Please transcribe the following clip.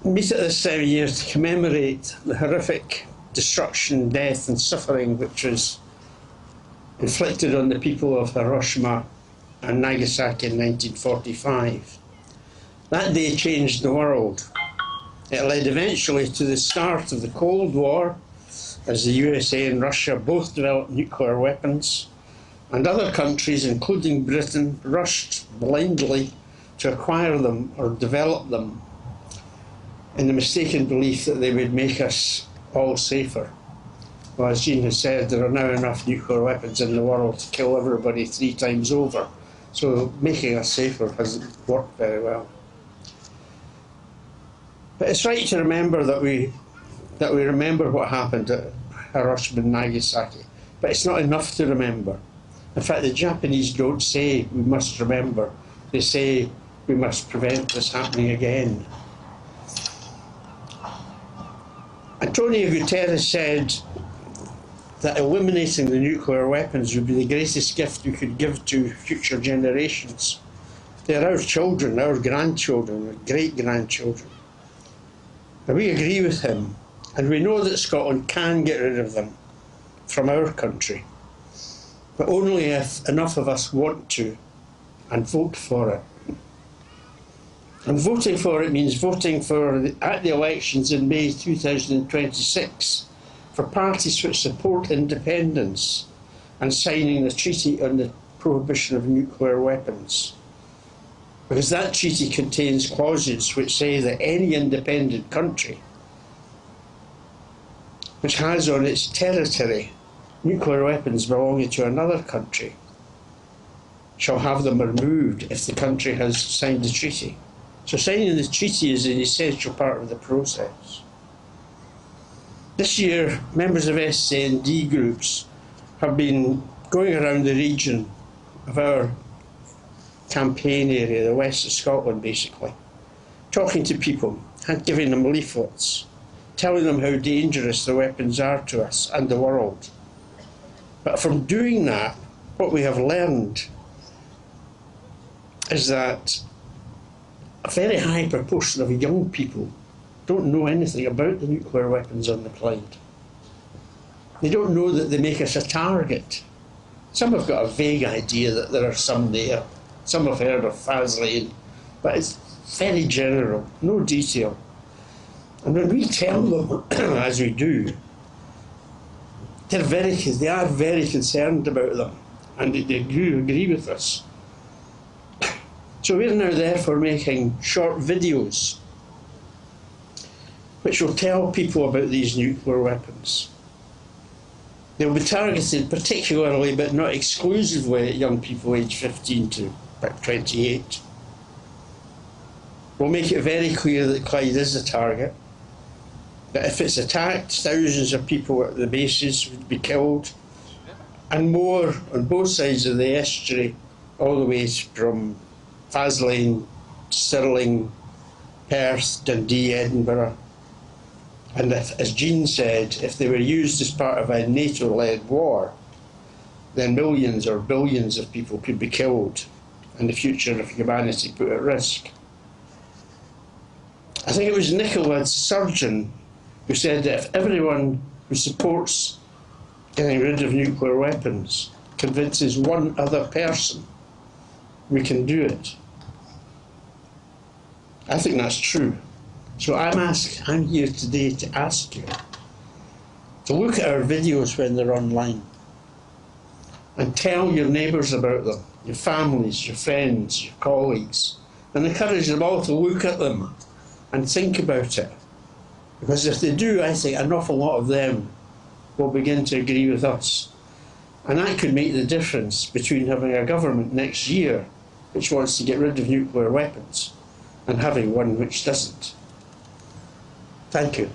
meet at this time of year to commemorate the horrific destruction, death and suffering which was inflicted on the people of Hiroshima and Nagasaki in 1945. That day changed the world. It led eventually to the start of the Cold War, as the USA and Russia both developed nuclear weapons, and other countries, including Britain, rushed blindly to acquire them or develop them in the mistaken belief that they would make us all safer. Well, as Jean has said, there are now enough nuclear weapons in the world to kill everybody 3 times over, so making us safer hasn't worked very well. But it's right to remember that we remember what happened at Hiroshima and Nagasaki, but it's not enough to remember. In fact, the Japanese don't say we must remember, they say we must prevent this happening again. Antonio Guterres said that eliminating the nuclear weapons would be the greatest gift we could give to future generations. They're our children, our grandchildren, our great-grandchildren. And we agree with him, and we know that Scotland can get rid of them from our country, but only if enough of us want to and vote for it. And voting for it means voting at the elections in May 2026 for parties which support independence and signing the treaty on the prohibition of nuclear weapons. Because that treaty contains clauses which say that any independent country which has on its territory nuclear weapons belonging to another country shall have them removed if the country has signed the treaty. So signing the treaty is an essential part of the process. This year, members of SND groups have been going around the region of our campaign area, the west of Scotland basically, talking to people and giving them leaflets, telling them how dangerous the weapons are to us and the world. But from doing that, what we have learned is that a very high proportion of young people don't know anything about the nuclear weapons on the Clyde. They don't know that they make us a target. Some have got a vague idea that there are some there. Some have heard of Faslane, but it's very general, no detail. And when we tell them, as we do, they are very concerned about them, and they do agree with us. So we're now therefore making short videos which will tell people about these nuclear weapons. They'll be targeted particularly, but not exclusively, at young people aged 15 to about 28. We'll make it very clear that Clyde is a target, that if it's attacked, thousands of people at the bases would be killed, and more on both sides of the estuary, all the way from Faslane, Stirling, Perth, Dundee, Edinburgh. And if, as Jean said, if they were used as part of a NATO-led war, then millions or billions of people could be killed and the future of humanity put at risk. I think it was Nicola Sturgeon who said that if everyone who supports getting rid of nuclear weapons convinces one other person, we can do it. I think that's true. So I'm here today to ask you to look at our videos when they're online and tell your neighbours about them, your families, your friends, your colleagues, and encourage them all to look at them and think about it. Because if they do, I think an awful lot of them will begin to agree with us. And that could make the difference between having a government next year which wants to get rid of nuclear weapons and having one which doesn't. Thank you.